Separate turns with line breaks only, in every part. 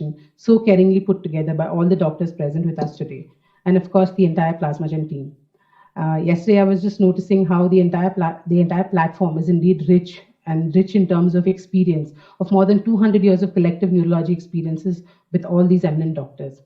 session so caringly put together by all the doctors present with us today, and of course the entire Plasmagen team. Yesterday, I was just noticing how the entire platform is indeed rich in terms of experience of more than 200 years of collective neurology experiences with all these eminent doctors,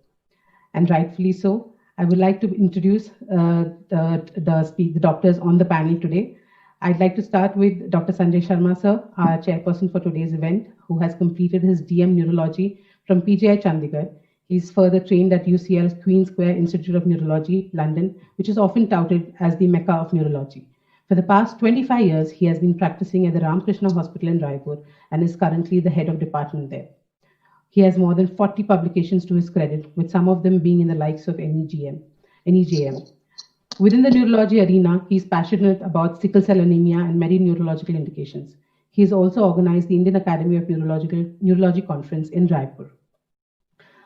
and rightfully so. I would like to introduce the doctors on the panel today. I'd like to start with Dr. Sanjay Sharma, sir, our chairperson for today's event, who has completed his DM Neurology from PGI Chandigarh. He's further trained at UCL's Queen Square Institute of Neurology, London, which is often touted as the Mecca of neurology. For the past 25 years, he has been practicing at the Ramakrishna Hospital in Raipur and is currently the head of department there. He has more than 40 publications to his credit, with some of them being in the likes of NEJM. Within the neurology arena, he is passionate about sickle cell anemia and many neurological indications. He has also organized the Indian Academy of Neurology Conference in Raipur.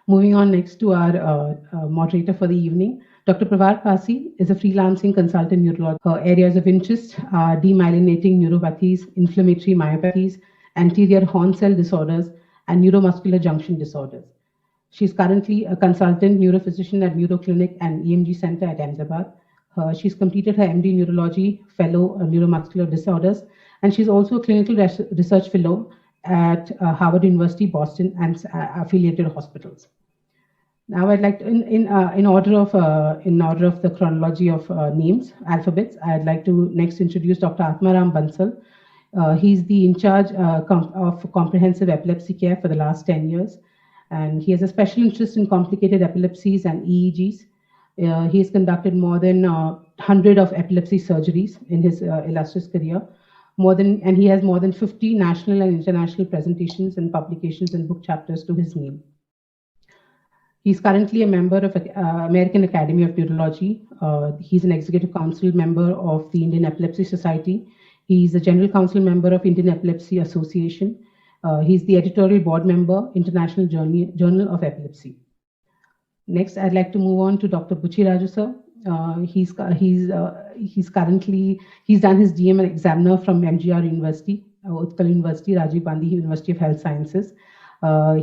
Moving on next to our moderator for the evening, Dr. Pravar Pasi is a freelancing consultant neurologist. Her areas of interest are demyelinating neuropathies, inflammatory myopathies, anterior horn cell disorders, and neuromuscular junction disorders. She is currently a consultant neurophysician at Neuroclinic and EMG Center at Ahmedabad. She's completed her MD Neurology Fellow Neuromuscular Disorders, and she's also a clinical research fellow at Harvard University, Boston, and affiliated hospitals. Now, I'd like to, in order of the chronology of names, alphabets, I'd like to next introduce Dr. Atmaram Bansal. He's the in charge of comprehensive epilepsy care for the last 10 years, and he has a special interest in complicated epilepsies and EEGs. He has conducted more than 100 of epilepsy surgeries in his illustrious career. And he has more than 50 national and international presentations and publications and book chapters to his name. He's currently a member of American Academy of Neurology. He's an executive council member of the Indian Epilepsy Society. He's a general council member of Indian Epilepsy Association. He's the editorial board member, International Journal of Epilepsy. Next, I'd like to move on to Dr. Buchi Raju, sir. He's done his DM and examiner from MGR University, Utkal University, Rajiv Gandhi University of Health Sciences.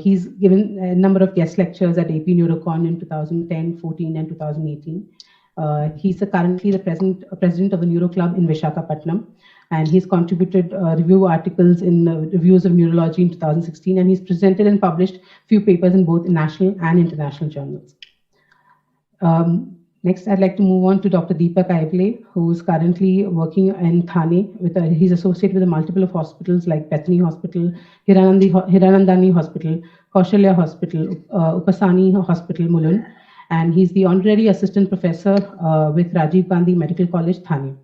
He's given a number of guest lectures at AP Neurocon in 2010, 14, and 2018. He's currently the president of the Neuro Club in Visakhapatnam, and he's contributed review articles in Reviews of Neurology in 2016, and he's presented and published few papers in both national and international journals. Next, I'd like to move on to Dr. Deepak Aivale, who is currently working in Thane. He's associated with multiple of hospitals like Bethany Hospital, Hiranandani Hospital, Kaushalya Hospital, Upasani Hospital, Mulund, and he's the honorary assistant professor with Rajiv Gandhi Medical College, Thane.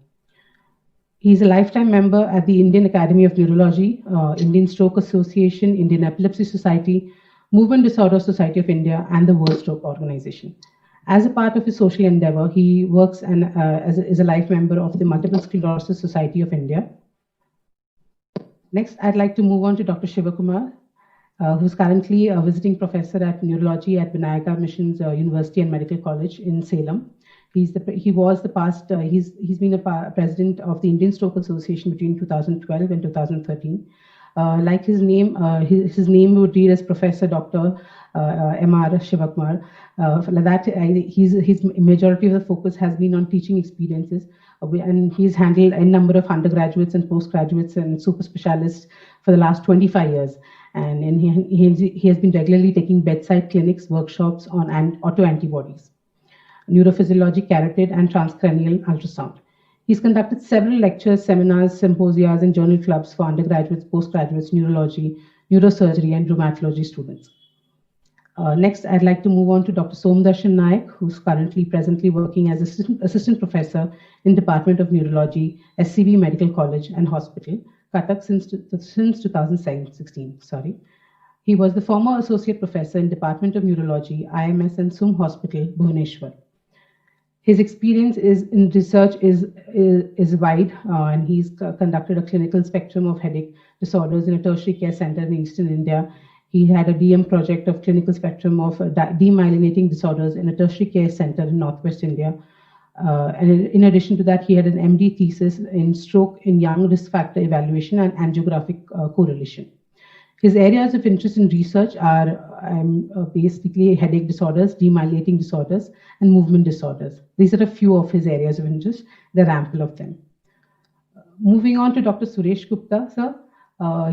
He's a lifetime member at the Indian Academy of Neurology, Indian Stroke Association, Indian Epilepsy Society, Movement Disorder Society of India, and the World Stroke Organization. As a part of his social endeavor, he works as a life member of the Multiple Sclerosis Society of India. Next, I'd like to move on to Dr. Shivakumar, who's currently a visiting professor at neurology at Vinayaka Missions University and Medical College in Salem. He's been a president of the Indian Stroke Association between 2012 and 2013. Like his name would read as Professor Dr. M.R. Shivakumar. His majority of the focus has been on teaching experiences, and he's handled a number of undergraduates and postgraduates and super specialists for the last 25 years. And he has been regularly taking bedside clinics, workshops on autoantibodies, neurophysiology, carotid, and transcranial ultrasound. He's conducted several lectures, seminars, symposia, and journal clubs for undergraduates, postgraduates, neurology, neurosurgery, and rheumatology students. Next, I'd like to move on to Dr. Somdarshan Naik, who's presently working as assistant professor in Department of Neurology, SCB Medical College and Hospital, Cuttack since 2016. He was the former associate professor in Department of Neurology, IMS and SUM Hospital, Bhubaneswar. His experience in research is wide, and he's conducted a clinical spectrum of headache disorders in a tertiary care center in Eastern India. He had a DM project of clinical spectrum of demyelinating disorders in a tertiary care center in Northwest India. And in addition to that, he had an MD thesis in stroke in young risk factor evaluation and angiographic correlation. His areas of interest in research are basically headache disorders, demyelinating disorders, and movement disorders. These are a few of his areas of interest. There are ample of them. Moving on to Dr. Suresh Gupta, sir.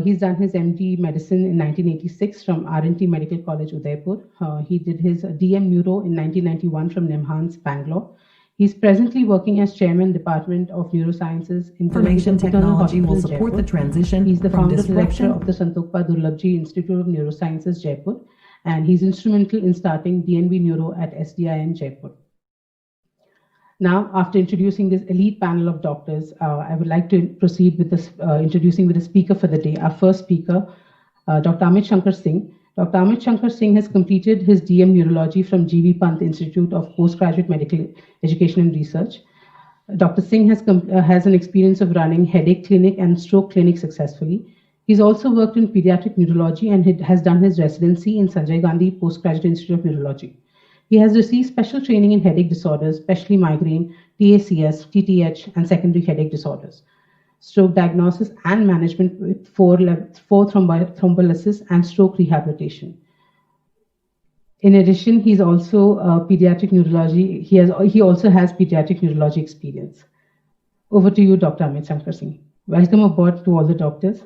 He's done his MD medicine in 1986 from R&T Medical College, Udaipur. He did his DM Neuro in 1991 from NIMHANS, Bangalore. He's presently working as chairman, Department of Neurosciences,
Information Technology will support the transition.
He's the founder director of the Santokpa Durlabji Institute of Neurosciences, Jaipur, and he's instrumental in starting DNB Neuro at SDIN, Jaipur. Now, after introducing this elite panel of doctors, I would like to proceed with this, introducing with the speaker for the day. Our first speaker, Dr. Amit Shankar Singh. Dr. Amit Shankar Singh has completed his DM Neurology from G.V. Pant Institute of Postgraduate Medical Education and Research. Dr. Singh has an experience of running headache clinic and stroke clinic successfully. He's also worked in pediatric neurology and has done his residency in Sanjay Gandhi Postgraduate Institute of Neurology. He has received special training in headache disorders, especially migraine, TACS, TTH, and secondary headache disorders, stroke diagnosis and management with 4 thrombolysis and stroke rehabilitation. In addition, he's also pediatric neurology. He also has pediatric neurology experience. Over to you, Dr. Amit Shankar Singh. Welcome aboard to all the doctors.